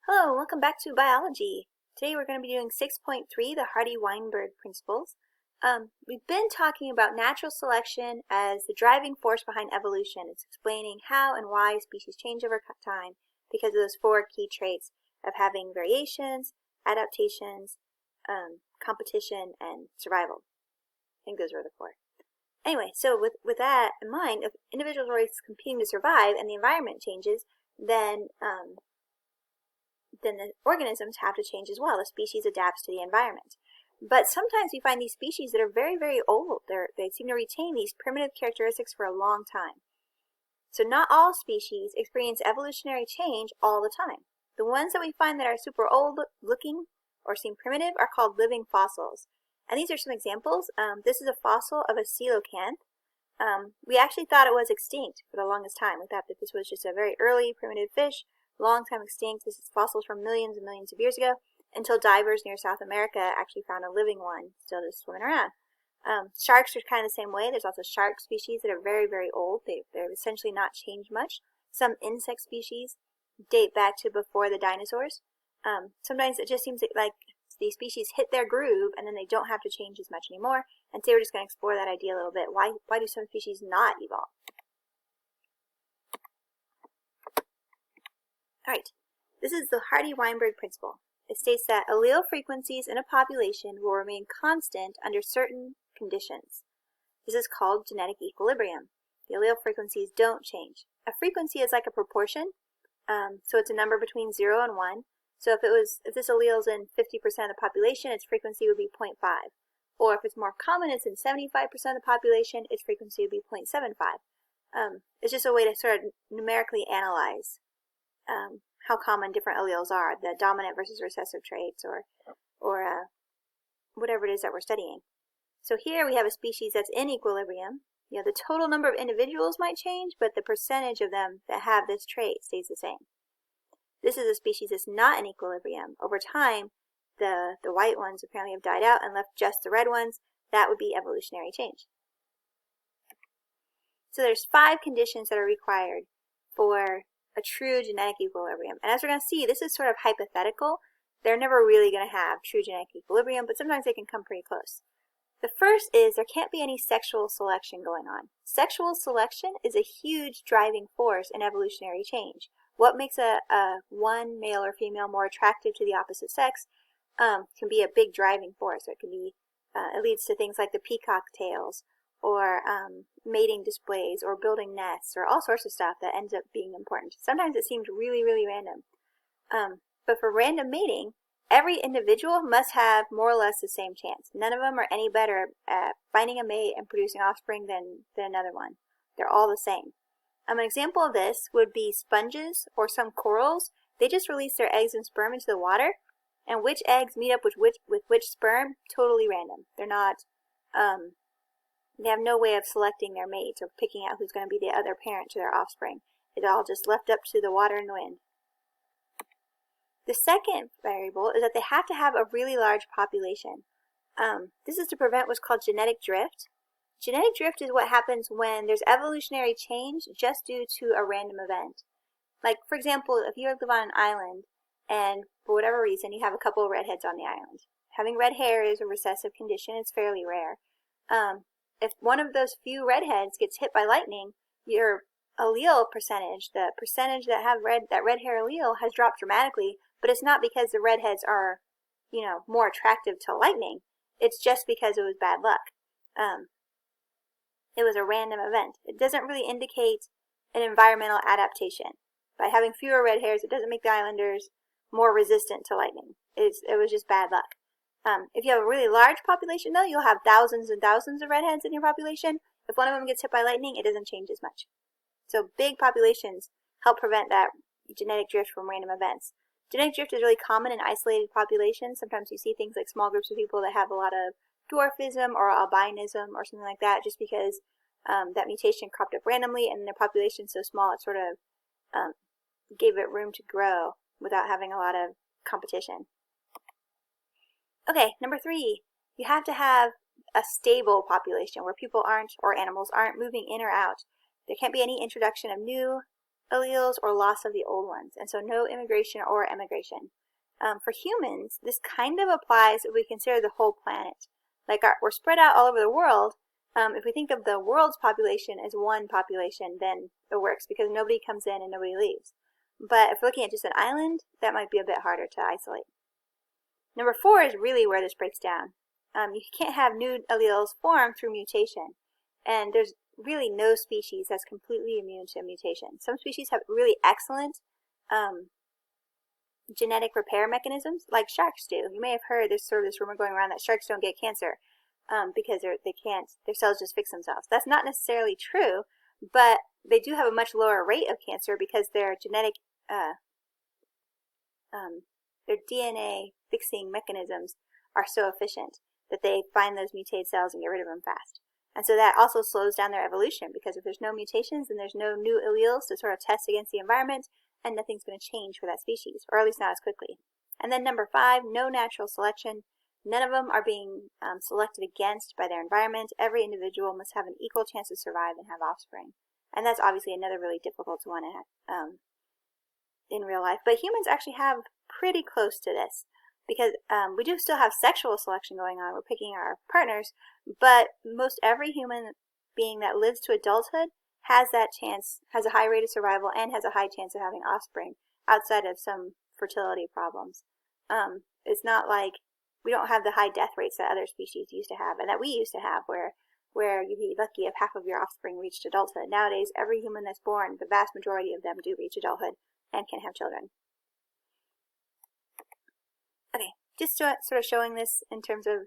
Hello, and welcome back to biology. Today we're going to be doing 6.3, the Hardy-Weinberg Principles. We've been talking about natural selection as the driving force behind evolution. It's explaining how and why species change over time because of those four key traits of having variations, adaptations, competition, and survival. I think those were the four. Anyway, so with that in mind, if individuals are always competing to survive and the environment changes, then the organisms have to change as well. The species adapts to the environment. But sometimes we find these species that are very, very old. They seem to retain these primitive characteristics for a long time. So not all species experience evolutionary change all the time. The ones that we find that are super old looking or seem primitive are called living fossils. And these are some examples. This is a fossil of a coelacanth. We actually thought it was extinct for the longest time. We thought that this was just a very early primitive fish, long time extinct. This is fossils from millions and millions of years ago, until divers near South America actually found a living one still just swimming around. Sharks are kind of the same way. There's also shark species that are very, very old. They've essentially not changed much. Some insect species date back to before the dinosaurs. Sometimes it just seems like these species hit their groove and then they don't have to change as much anymore. And today we're just going to explore that idea a little bit. Why do some species not evolve? Alright, this is the Hardy-Weinberg Principle. It states that allele frequencies in a population will remain constant under certain conditions. This is called genetic equilibrium. The allele frequencies don't change. A frequency is like a proportion, so it's a number between 0 and 1. So if this allele is in 50% of the population, its frequency would be 0.5. Or if it's more common, it's in 75% of the population, its frequency would be 0.75. It's just a way to sort of numerically analyze how common different alleles are, the dominant versus recessive traits, or whatever it is that we're studying. So here we have a species that's in equilibrium. You know, the total number of individuals might change, but the percentage of them that have this trait stays the same. This is a species that's not in equilibrium. Over time, the white ones apparently have died out and left just the red ones. That would be evolutionary change. So there's 5 conditions that are required for a true genetic equilibrium. And as we're going to see, this is sort of hypothetical. They're never really going to have true genetic equilibrium, but sometimes they can come pretty close. The first is there can't be any sexual selection going on. Sexual selection is a huge driving force in evolutionary change. What makes one male or female more attractive to the opposite sex can be a big driving force. It can be, it leads to things like the peacock tails, or mating displays, or building nests, or all sorts of stuff that ends up being important. Sometimes it seems really, really random. But for random mating, every individual must have more or less the same chance. None of them are any better at finding a mate and producing offspring than another one. They're all the same. An example of this would be sponges or some corals. They just release their eggs and sperm into the water, and which eggs meet up with which sperm, totally random. They're not, they have no way of selecting their mates or picking out who's going to be the other parent to their offspring. It's all just left up to the water and the wind. The second variable is that they have to have a really large population. This is to prevent what's called genetic drift. Genetic drift is what happens when there's evolutionary change just due to a random event. Like, for example, if you live on an island and for whatever reason you have a couple of redheads on the island. Having red hair is a recessive condition. It's fairly rare. If one of those few redheads gets hit by lightning, your allele percentage, the percentage that have that red hair allele, has dropped dramatically. But it's not because the redheads are, more attractive to lightning. It's just because it was bad luck. It was a random event. It doesn't really indicate an environmental adaptation. By having fewer red hairs, it doesn't make the islanders more resistant to lightning. It was just bad luck. If you have a really large population, though, you'll have thousands and thousands of redheads in your population. If one of them gets hit by lightning, it doesn't change as much. So big populations help prevent that genetic drift from random events. Genetic drift is really common in isolated populations. Sometimes you see things like small groups of people that have a lot of dwarfism or albinism or something like that, just because that mutation cropped up randomly and their population's so small it sort of gave it room to grow without having a lot of competition. Okay, number 3, you have to have a stable population where people aren't, or animals aren't, moving in or out. There can't be any introduction of new alleles or loss of the old ones, and so no immigration or emigration. For humans, this kind of applies if we consider the whole planet. Like we're spread out all over the world. If we think of the world's population as one population, then it works because nobody comes in and nobody leaves. But if we're looking at just an island, that might be a bit harder to isolate. Number 4 is really where this breaks down. You can't have new alleles formed through mutation, and there's really no species that's completely immune to mutation. Some species have really excellent genetic repair mechanisms, like sharks do. You may have heard there's sort of this rumor going around that sharks don't get cancer because their cells just fix themselves. That's not necessarily true, but they do have a much lower rate of cancer because their genetic their DNA fixing mechanisms are so efficient that they find those mutated cells and get rid of them fast. And so that also slows down their evolution, because if there's no mutations, then there's no new alleles to sort of test against the environment, and nothing's going to change for that species, or at least not as quickly. And then number 5, no natural selection. None of them are being selected against by their environment. Every individual must have an equal chance to survive and have offspring. And that's obviously another really difficult one in real life. But humans actually have pretty close to this, because we do still have sexual selection going on. We're picking our partners, but most every human being that lives to adulthood has that chance, has a high rate of survival, and has a high chance of having offspring outside of some fertility problems. It's not like we don't have the high death rates that other species used to have, and that we used to have, where you'd be lucky if half of your offspring reached adulthood. Nowadays, every human that's born, the vast majority of them do reach adulthood and can have children. Okay, just sort of showing this in terms of,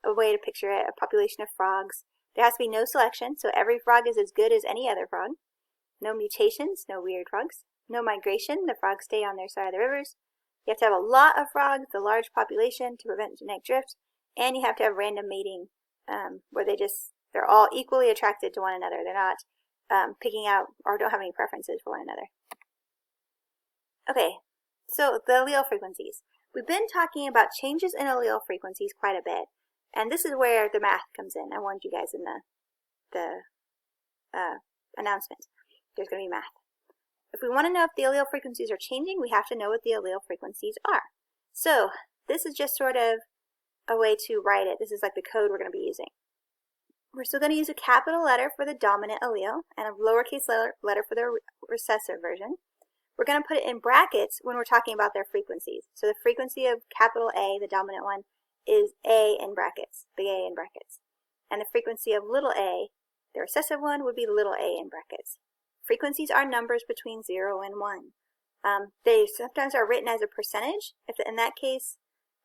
a way to picture it, a population of frogs. There has to be no selection, so every frog is as good as any other frog. No mutations, no weird frogs. No migration, the frogs stay on their side of the rivers. You have to have a lot of frogs, a large population to prevent genetic drift, and you have to have random mating, where they're all equally attracted to one another. They're not picking out or don't have any preferences for one another. Okay, so the allele frequencies. We've been talking about changes in allele frequencies quite a bit, and this is where the math comes in. I warned you guys in the announcement. There's going to be math. If we want to know if the allele frequencies are changing, we have to know what the allele frequencies are. So this is just sort of a way to write it. This is like the code we're going to be using. We're still going to use a capital letter for the dominant allele and a lowercase letter for the recessive version. We're going to put it in brackets when we're talking about their frequencies. So the frequency of capital A, the dominant one, is A in brackets, big A in brackets. And the frequency of little a, the recessive one, would be little a in brackets. Frequencies are numbers between 0 and 1. They sometimes are written as a percentage. In that case,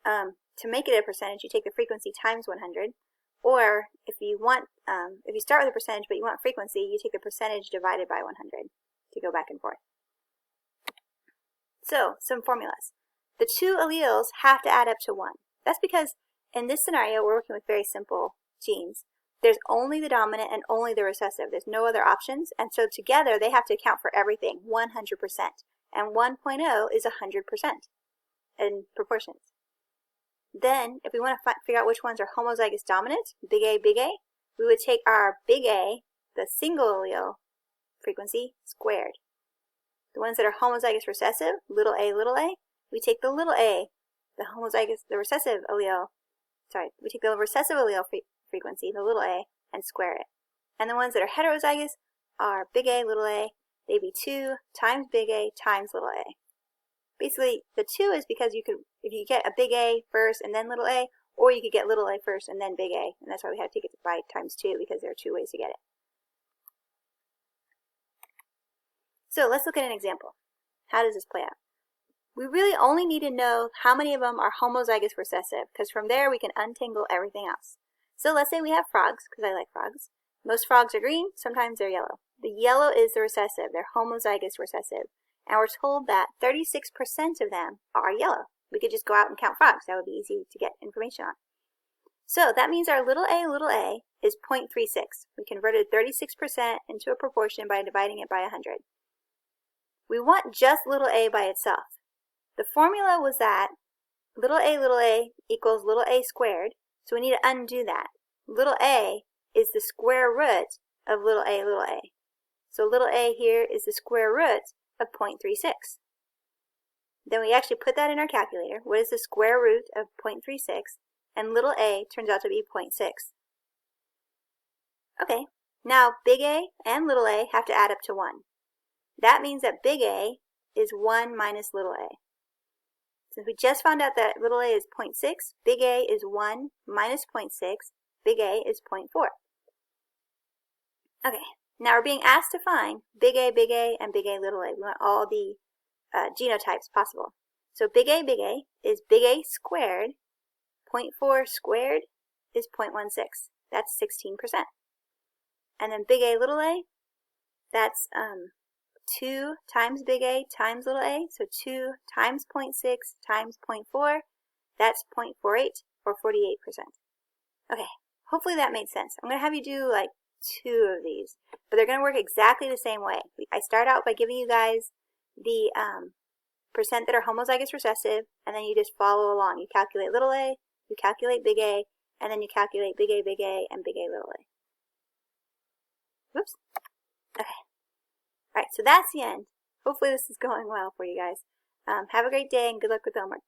to make it a percentage, you take the frequency times 100. Or if you start with a percentage but you want frequency, you take the percentage divided by 100 to go back and forth. So, some formulas. The 2 alleles have to add up to 1. That's because in this scenario, we're working with very simple genes. There's only the dominant and only the recessive. There's no other options. And so together, they have to account for everything, 100%. And 1.0 is 100% in proportions. Then, if we want to figure out which ones are homozygous dominant, big A, we would take our big A, the single allele frequency, squared. The ones that are homozygous recessive, little a, we take the little a, the recessive allele, we take the recessive allele frequency, the little a, and square it. And the ones that are heterozygous are big A, little a, they'd be 2 times big A times little a. Basically, the 2 is because if you get a big A first and then little a, or you could get little a first and then big A, and that's why we had to take it by times 2, because there are 2 ways to get it. So let's look at an example. How does this play out? We really only need to know how many of them are homozygous recessive, because from there we can untangle everything else. So let's say we have frogs, because I like frogs. Most frogs are green, sometimes they're yellow. The yellow is the recessive, they're homozygous recessive. And we're told that 36% of them are yellow. We could just go out and count frogs. That would be easy to get information on. So that means our little a is 0.36. We converted 36% into a proportion by dividing it by 100. We want just little a by itself. The formula was that little a equals little a squared, so we need to undo that. Little a is the square root of little a. So little a here is the square root of 0.36. Then we actually put that in our calculator. What is the square root of 0.36? And little a turns out to be 0.6. Okay, now big A and little a have to add up to 1. That means that big A is 1 minus little a. Since we just found out that little a is 0.6, big A is 1 minus 0.6, big A is 0.4. Okay, now we're being asked to find big A, and big A, little a. We want all the genotypes possible. So big A is big A squared. 0.4 squared is 0.16. That's 16%. And then big A, little a, that's 2 times big A times little a. So 2 times 0.6 times 0.4, that's 0.48 or 48%. Okay, hopefully that made sense. I'm going to have you do like 2 of these, but they're going to work exactly the same way. I start out by giving you guys the percent that are homozygous recessive, and then you just follow along. You calculate little a, you calculate big A, and then you calculate big A, and big A, little a. Whoops. Okay. All right, so that's the end. Hopefully this is going well for you guys. Have a great day and good luck with the homework.